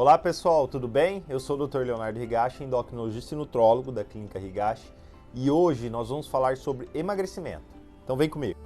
Olá pessoal, tudo bem? Eu sou o Dr. Leonardo Higashi, endocrinologista e nutrólogo da Clínica Higashi, e hoje nós vamos falar sobre emagrecimento. Então vem comigo.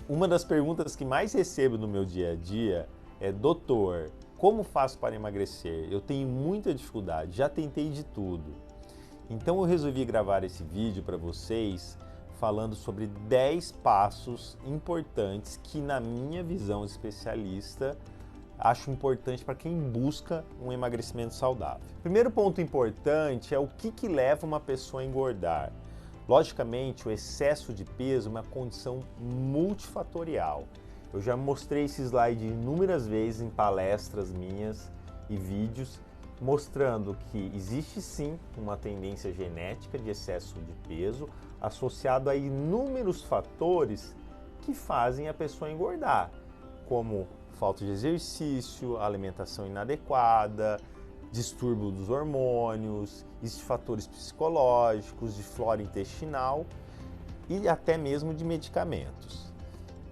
Uma das perguntas que mais recebo no meu dia a dia é: doutor, como faço para emagrecer? Eu tenho muita dificuldade, já tentei de tudo. Então eu resolvi gravar esse vídeo para vocês falando sobre 10 passos importantes que, na minha visão de especialista, acho importante para quem busca um emagrecimento saudável. Primeiro ponto importante é o que leva uma pessoa a engordar. Logicamente, o excesso de peso é uma condição multifatorial. Eu já mostrei esse slide inúmeras vezes em palestras minhas e vídeos, mostrando que existe sim uma tendência genética de excesso de peso associado a inúmeros fatores que fazem a pessoa engordar, como falta de exercício, alimentação inadequada, distúrbio dos hormônios, existem fatores psicológicos, de flora intestinal e até mesmo de medicamentos.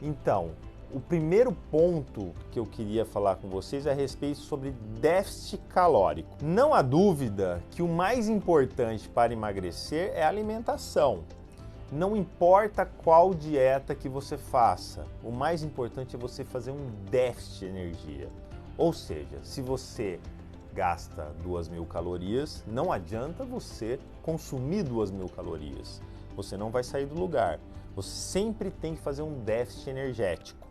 Então, o primeiro ponto que eu queria falar com vocês é a respeito sobre déficit calórico. Não há dúvida que o mais importante para emagrecer é a alimentação. Não importa qual dieta que você faça, o mais importante é você fazer um déficit de energia. Ou seja, se você gasta 2.000 calorias, não adianta você consumir 2.000 calorias. Você não vai sair do lugar. Você sempre tem que fazer um déficit energético,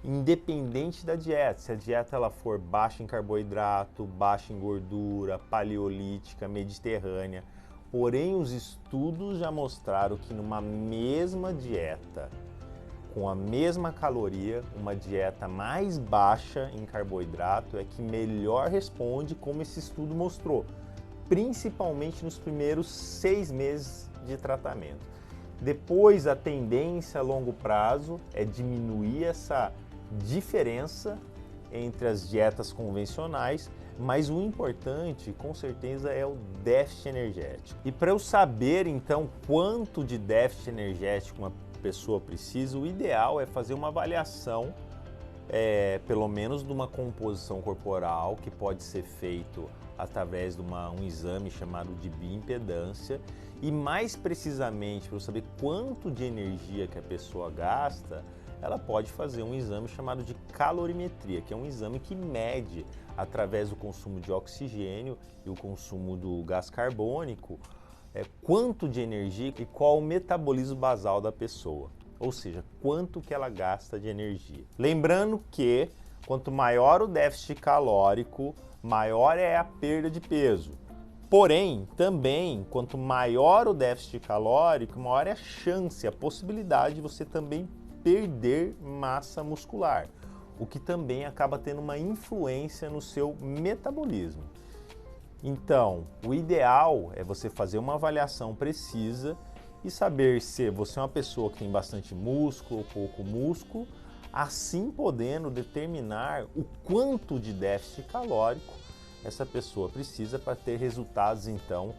independente da dieta. Se a dieta ela for baixa em carboidrato, baixa em gordura, paleolítica, mediterrânea. Porém, os estudos já mostraram que numa mesma dieta, com a mesma caloria, uma dieta mais baixa em carboidrato é que melhor responde, como esse estudo mostrou, principalmente nos primeiros 6 meses de tratamento. Depois, a tendência a longo prazo é diminuir essa diferença entre as dietas convencionais, mas o importante, com certeza, é o déficit energético. E para eu saber, então, quanto de déficit energético uma pessoa precisa, o ideal é fazer uma avaliação, pelo menos de uma composição corporal, que pode ser feito através de um exame chamado de bioimpedância, e mais precisamente, para eu saber quanto de energia que a pessoa gasta, ela pode fazer um exame chamado de calorimetria, que é um exame que mede, através do consumo de oxigênio e o consumo do gás carbônico, quanto de energia e qual o metabolismo basal da pessoa, ou seja, quanto que ela gasta de energia. Lembrando que quanto maior o déficit calórico, maior é a perda de peso. Porém, também, quanto maior o déficit calórico, maior é a chance, a possibilidade de você também perder massa muscular, o que também acaba tendo uma influência no seu metabolismo. Então, o ideal é você fazer uma avaliação precisa e saber se você é uma pessoa que tem bastante músculo ou pouco músculo, assim podendo determinar o quanto de déficit calórico essa pessoa precisa para ter resultados, então,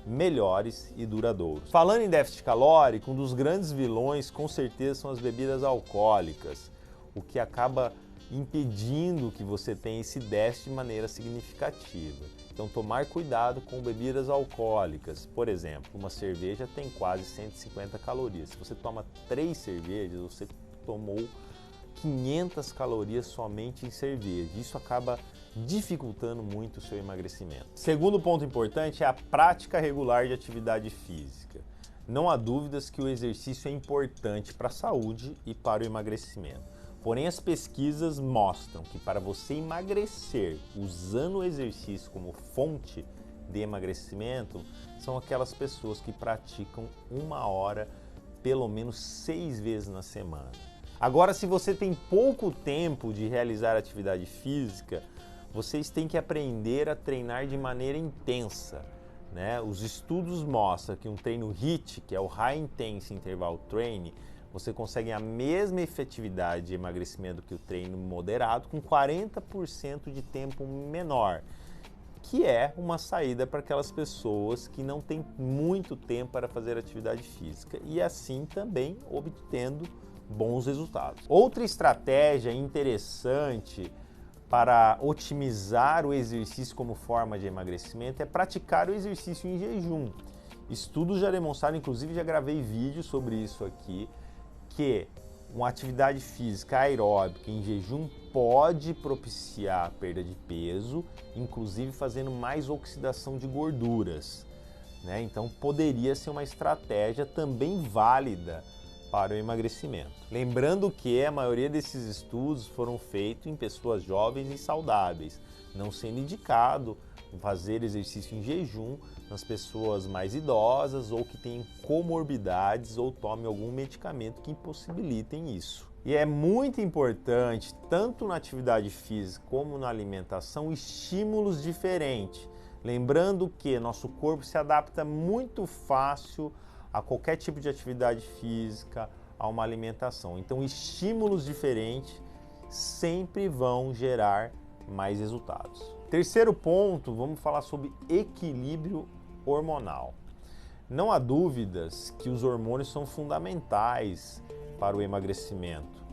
melhores e duradouros. Falando em déficit calórico, um dos grandes vilões com certeza são as bebidas alcoólicas, o que acaba impedindo que você tenha esse déficit de maneira significativa. Então, tomar cuidado com bebidas alcoólicas. Por exemplo, uma cerveja tem quase 150 calorias. Se você toma 3 cervejas, você tomou 500 calorias somente em cerveja. Isso acaba dificultando muito o seu emagrecimento. Segundo ponto importante é a prática regular de atividade física. Não há dúvidas que o exercício é importante para a saúde e para o emagrecimento. Porém, as pesquisas mostram que para você emagrecer usando o exercício como fonte de emagrecimento, são aquelas pessoas que praticam 1 hora pelo menos 6 vezes na semana. Agora, se você tem pouco tempo de realizar atividade física, vocês têm que aprender a treinar de maneira intensa, né? Os estudos mostram que um treino HIIT, que é o High Intense Interval Training, você consegue a mesma efetividade de emagrecimento que o treino moderado com 40% de tempo menor. que é uma saída para aquelas pessoas que não têm muito tempo para fazer atividade física e assim também obtendo bons resultados. Outra estratégia interessante para otimizar o exercício como forma de emagrecimento é praticar o exercício em jejum. Estudos já demonstraram, inclusive já gravei vídeo sobre isso aqui, que uma atividade física aeróbica em jejum pode propiciar a perda de peso, inclusive fazendo mais oxidação de gorduras, né? Então poderia ser uma estratégia também válida para o emagrecimento. Lembrando que a maioria desses estudos foram feitos em pessoas jovens e saudáveis, não sendo indicado fazer exercício em jejum nas pessoas mais idosas ou que tenham comorbidades ou tomem algum medicamento que impossibilitem isso. E é muito importante, tanto na atividade física como na alimentação, estímulos diferentes. Lembrando que nosso corpo se adapta muito fácil a qualquer tipo de atividade física, a uma alimentação. Então, estímulos diferentes sempre vão gerar mais resultados. Terceiro ponto, vamos falar sobre equilíbrio hormonal. Não há dúvidas que os hormônios são fundamentais para o emagrecimento.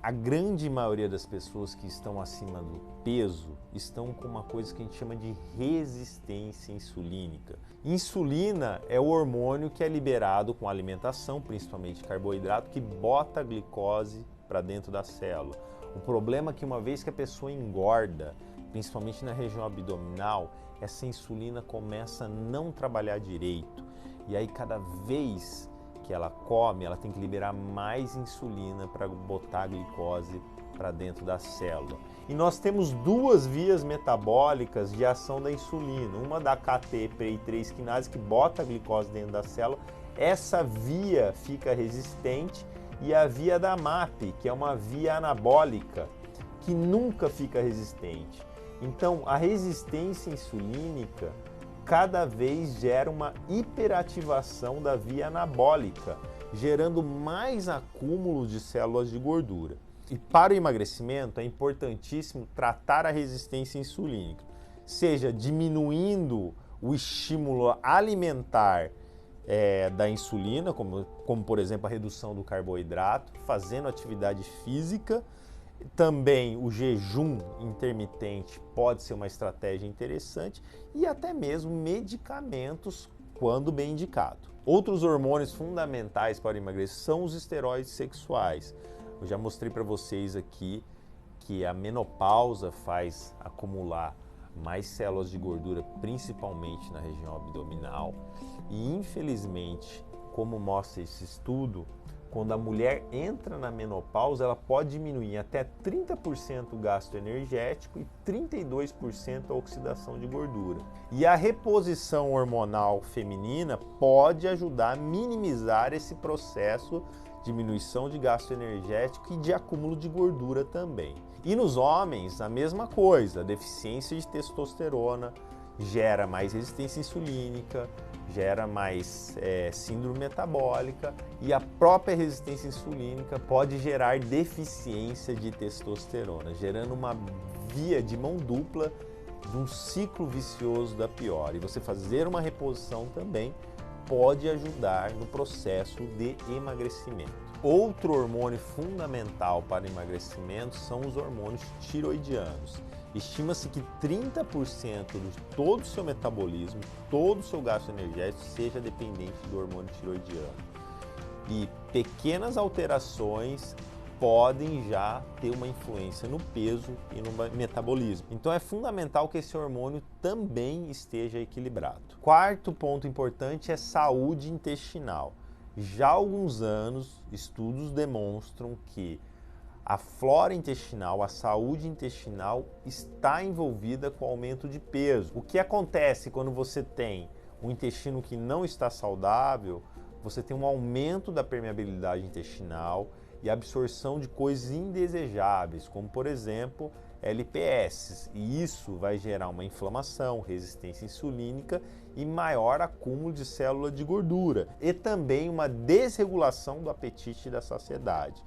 A grande maioria das pessoas que estão acima do peso estão com uma coisa que a gente chama de resistência insulínica. Insulina é o hormônio que é liberado com a alimentação, principalmente carboidrato, que bota a glicose para dentro da célula. O problema é que uma vez que a pessoa engorda, principalmente na região abdominal, essa insulina começa a não trabalhar direito. E aí cada vez que ela come, ela tem que liberar mais insulina para botar a glicose para dentro da célula. E nós temos duas vias metabólicas de ação da insulina, uma da KT-PI3 quinase que bota a glicose dentro da célula, essa via fica resistente, e a via da MAP, que é uma via anabólica, que nunca fica resistente. Então, a resistência insulínica cada vez gera uma hiperativação da via anabólica, gerando mais acúmulo de células de gordura. E para o emagrecimento é importantíssimo tratar a resistência insulínica, seja diminuindo o estímulo alimentar da insulina, como por exemplo a redução do carboidrato, fazendo atividade física. Também o jejum intermitente pode ser uma estratégia interessante e até mesmo medicamentos quando bem indicado. Outros hormônios fundamentais para emagrecer são os esteroides sexuais. Eu já mostrei para vocês aqui que a menopausa faz acumular mais células de gordura, principalmente na região abdominal. E infelizmente, como mostra esse estudo, quando a mulher entra na menopausa, ela pode diminuir até 30% o gasto energético e 32% a oxidação de gordura. E a reposição hormonal feminina pode ajudar a minimizar esse processo de diminuição de gasto energético e de acúmulo de gordura também. E nos homens, a mesma coisa, a deficiência de testosterona gera mais resistência insulínica, gera mais síndrome metabólica, e a própria resistência insulínica pode gerar deficiência de testosterona, gerando uma via de mão dupla de um ciclo vicioso da pior. E você fazer uma reposição também pode ajudar no processo de emagrecimento. Outro hormônio fundamental para o emagrecimento são os hormônios tiroidianos. Estima-se que 30% de todo o seu metabolismo, todo o seu gasto energético seja dependente do hormônio tiroidiano. E pequenas alterações podem já ter uma influência no peso e no metabolismo. Então é fundamental que esse hormônio também esteja equilibrado. Quarto ponto importante é saúde intestinal. Já há alguns anos, estudos demonstram que a flora intestinal, a saúde intestinal está envolvida com o aumento de peso. O que acontece quando você tem um intestino que não está saudável? Você tem um aumento da permeabilidade intestinal e absorção de coisas indesejáveis, como por exemplo LPS, e isso vai gerar uma inflamação, resistência insulínica e maior acúmulo de célula de gordura, e também uma desregulação do apetite e da saciedade.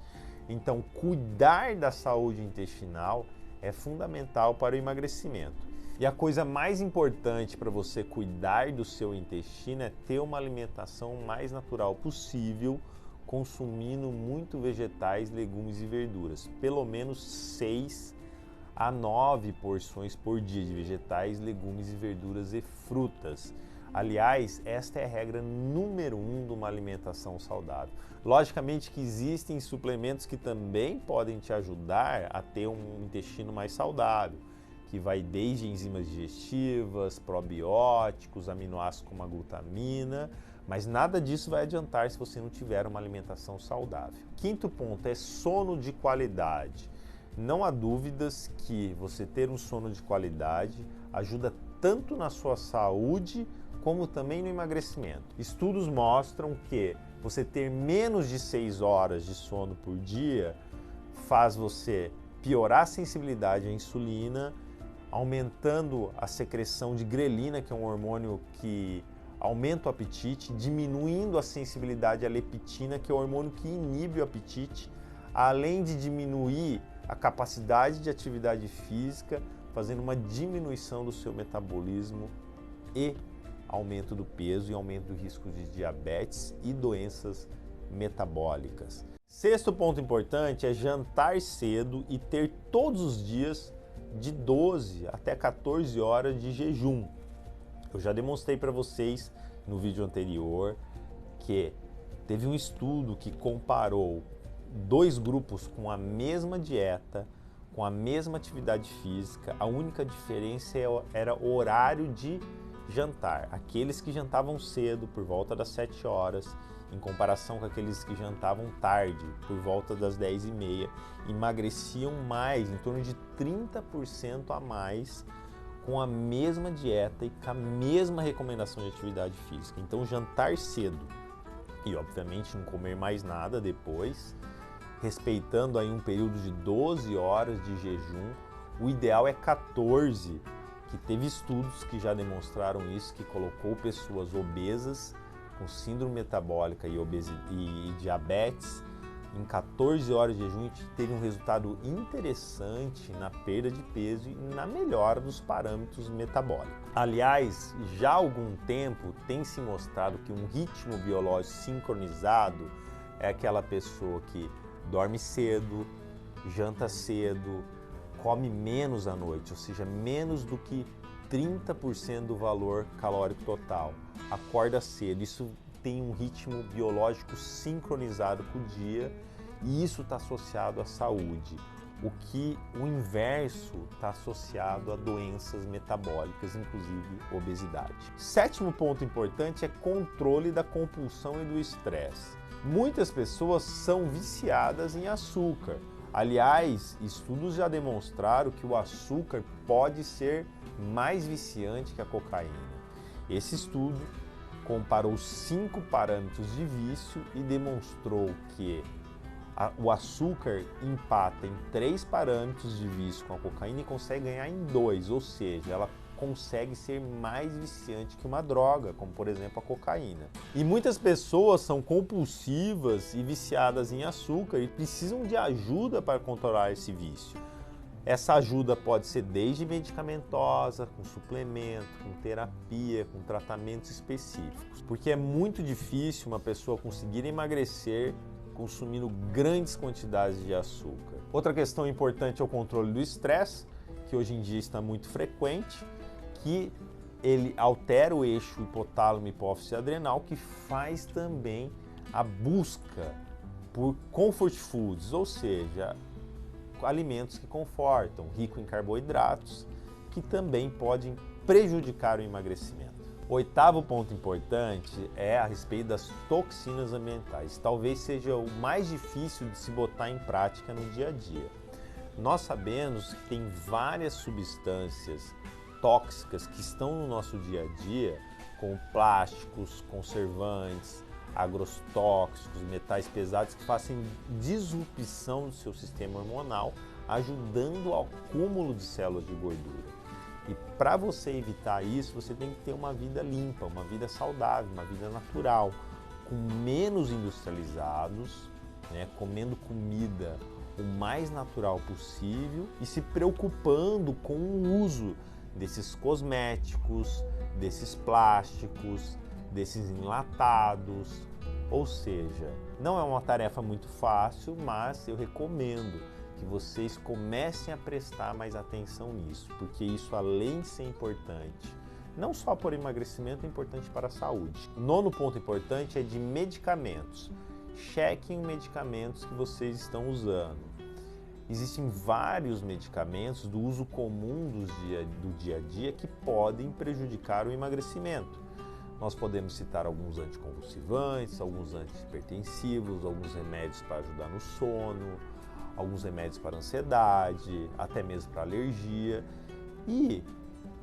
Então, cuidar da saúde intestinal é fundamental para o emagrecimento. E a coisa mais importante para você cuidar do seu intestino é ter uma alimentação mais natural possível, consumindo muito vegetais, legumes e verduras. Pelo menos 6 a 9 porções por dia de vegetais, legumes e verduras e frutas. Aliás, esta é a regra número 1 de uma alimentação saudável. Logicamente que existem suplementos que também podem te ajudar a ter um intestino mais saudável, que vai desde enzimas digestivas, probióticos, aminoácidos como a glutamina, mas nada disso vai adiantar se você não tiver uma alimentação saudável. Quinto ponto é sono de qualidade. Não há dúvidas que você ter um sono de qualidade ajuda tanto na sua saúde como também no emagrecimento. Estudos mostram que você ter menos de 6 horas de sono por dia faz você piorar a sensibilidade à insulina, aumentando a secreção de grelina, que é um hormônio que aumenta o apetite, diminuindo a sensibilidade à leptina, que é o hormônio que inibe o apetite, além de diminuir a capacidade de atividade física, fazendo uma diminuição do seu metabolismo e aumento do peso e aumento do risco de diabetes e doenças metabólicas. Sexto ponto importante é jantar cedo e ter todos os dias de 12 até 14 horas de jejum. Eu já demonstrei para vocês no vídeo anterior que teve um estudo que comparou 2 grupos com a mesma dieta, com a mesma atividade física. A única diferença era o horário de jantar. Aqueles que jantavam cedo, por volta das 7 horas, em comparação com aqueles que jantavam tarde, por volta das 10h30, emagreciam mais, em torno de 30% a mais, com a mesma dieta e com a mesma recomendação de atividade física. Então, jantar cedo e, obviamente, não comer mais nada depois, respeitando aí um período de 12 horas de jejum, o ideal é 14, que teve estudos que já demonstraram isso, que colocou pessoas obesas com síndrome metabólica e diabetes em 14 horas de jejum, e teve um resultado interessante na perda de peso e na melhora dos parâmetros metabólicos. Aliás, já há algum tempo tem se mostrado que um ritmo biológico sincronizado é aquela pessoa que dorme cedo, janta cedo, come menos à noite, ou seja, menos do que 30% do valor calórico total, acorda cedo. Isso tem um ritmo biológico sincronizado com o dia e isso está associado à saúde. O inverso está associado a doenças metabólicas, inclusive obesidade. Sétimo ponto importante é controle da compulsão e do estresse. Muitas pessoas são viciadas em açúcar. Aliás, estudos já demonstraram que o açúcar pode ser mais viciante que a cocaína. Esse estudo comparou 5 parâmetros de vício e demonstrou que o açúcar empata em 3 parâmetros de vício com a cocaína e consegue ganhar em 2, ou seja, ela consegue ser mais viciante que uma droga, como por exemplo a cocaína. E muitas pessoas são compulsivas e viciadas em açúcar e precisam de ajuda para controlar esse vício. Essa ajuda pode ser desde medicamentosa, com suplemento, com terapia, com tratamentos específicos, porque é muito difícil uma pessoa conseguir emagrecer consumindo grandes quantidades de açúcar. Outra questão importante é o controle do estresse, que hoje em dia está muito frequente, que ele altera o eixo hipotálamo, hipófise adrenal, que faz também a busca por comfort foods, ou seja, alimentos que confortam, rico em carboidratos, que também podem prejudicar o emagrecimento. O oitavo ponto importante é a respeito das toxinas ambientais. Talvez seja o mais difícil de se botar em prática no dia a dia. Nós sabemos que tem várias substâncias tóxicas que estão no nosso dia a dia, como plásticos, conservantes, agrotóxicos, metais pesados, que fazem disrupção do seu sistema hormonal, ajudando ao acúmulo de células de gordura. E para você evitar isso, você tem que ter uma vida limpa, uma vida saudável, uma vida natural, com menos industrializados, comendo comida o mais natural possível e se preocupando com o uso desses cosméticos, desses plásticos, desses enlatados. Ou seja, não é uma tarefa muito fácil, mas eu recomendo que vocês comecem a prestar mais atenção nisso, porque isso, além de ser importante, não só para o emagrecimento, é importante para a saúde. O nono ponto importante é de medicamentos. Chequem os medicamentos que vocês estão usando. Existem vários medicamentos do uso comum do dia a dia que podem prejudicar o emagrecimento. Nós podemos citar alguns anticonvulsivantes, alguns antihipertensivos, alguns remédios para ajudar no sono, alguns remédios para ansiedade, até mesmo para alergia. E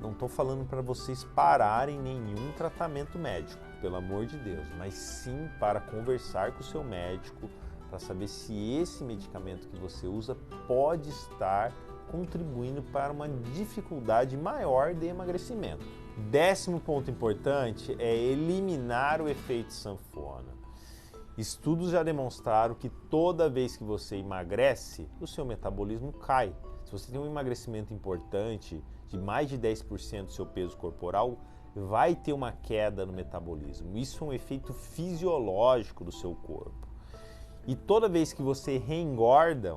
não estou falando para vocês pararem nenhum tratamento médico, pelo amor de Deus, mas sim para conversar com o seu médico, para saber se esse medicamento que você usa pode estar contribuindo para uma dificuldade maior de emagrecimento. 10º ponto importante é eliminar o efeito sanfona. Estudos já demonstraram que toda vez que você emagrece, o seu metabolismo cai. Se você tem um emagrecimento importante, de mais de 10% do seu peso corporal, vai ter uma queda no metabolismo. Isso é um efeito fisiológico do seu corpo. E toda vez que você reengorda,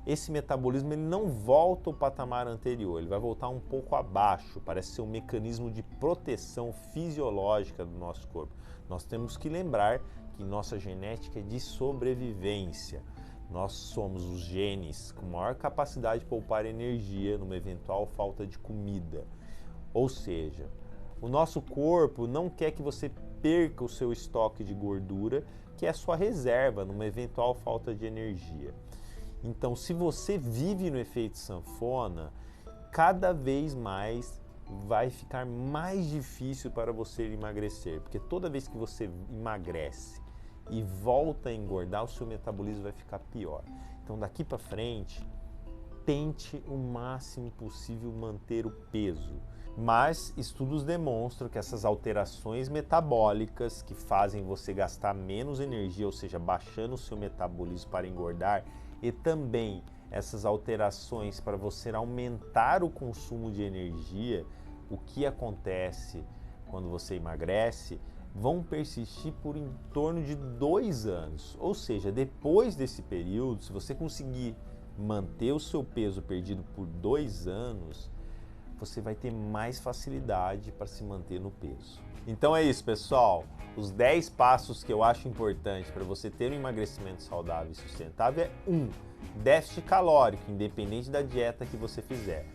esse metabolismo ele não volta ao patamar anterior, ele vai voltar um pouco abaixo, parece ser um mecanismo de proteção fisiológica do nosso corpo. Nós temos que lembrar que nossa genética é de sobrevivência. Nós somos os genes com maior capacidade de poupar energia numa eventual falta de comida. Ou seja, o nosso corpo não quer que você perca o seu estoque de gordura, que é a sua reserva numa eventual falta de energia. Então, se você vive no efeito sanfona, cada vez mais vai ficar mais difícil para você emagrecer, porque toda vez que você emagrece e volta a engordar, o seu metabolismo vai ficar pior. Então, daqui para frente, tente o máximo possível manter o peso. Mas estudos demonstram que essas alterações metabólicas que fazem você gastar menos energia, ou seja, baixando o seu metabolismo para engordar, e também essas alterações para você aumentar o consumo de energia, o que acontece quando você emagrece, vão persistir por em torno de 2 anos. Ou seja, depois desse período, se você conseguir manter o seu peso perdido por 2 anos, você vai ter mais facilidade para se manter no peso. Então é isso, pessoal. Os 10 passos que eu acho importante para você ter um emagrecimento saudável e sustentável é 1. Déficit calórico, independente da dieta que você fizer.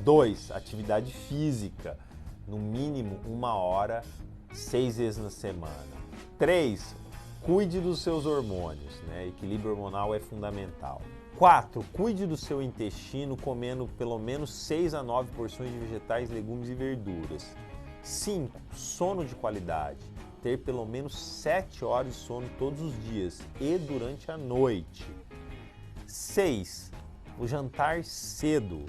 2. Atividade física, no mínimo 1 hora, 6 vezes na semana. 3. Cuide dos seus hormônios, né? Equilíbrio hormonal é fundamental. 4. Cuide do seu intestino comendo pelo menos 6 a 9 porções de vegetais, legumes e verduras. 5. Sono de qualidade. Ter pelo menos 7 horas de sono todos os dias e durante a noite. 6. O jantar cedo.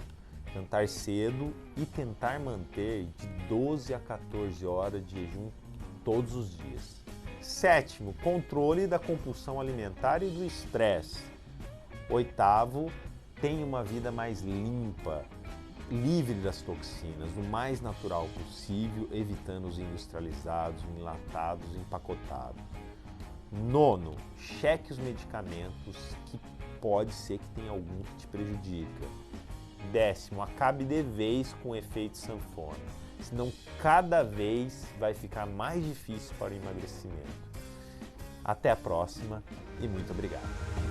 Jantar cedo e tentar manter de 12 a 14 horas de jejum todos os dias. 7. Controle da compulsão alimentar e do estresse. 8. Tenha uma vida mais limpa, livre das toxinas, o mais natural possível, evitando os industrializados, enlatados, empacotados. 9. Cheque os medicamentos que pode ser que tenha algum que te prejudica. 10. Acabe de vez com o efeito sanfona, senão cada vez vai ficar mais difícil para o emagrecimento. Até a próxima e muito obrigado.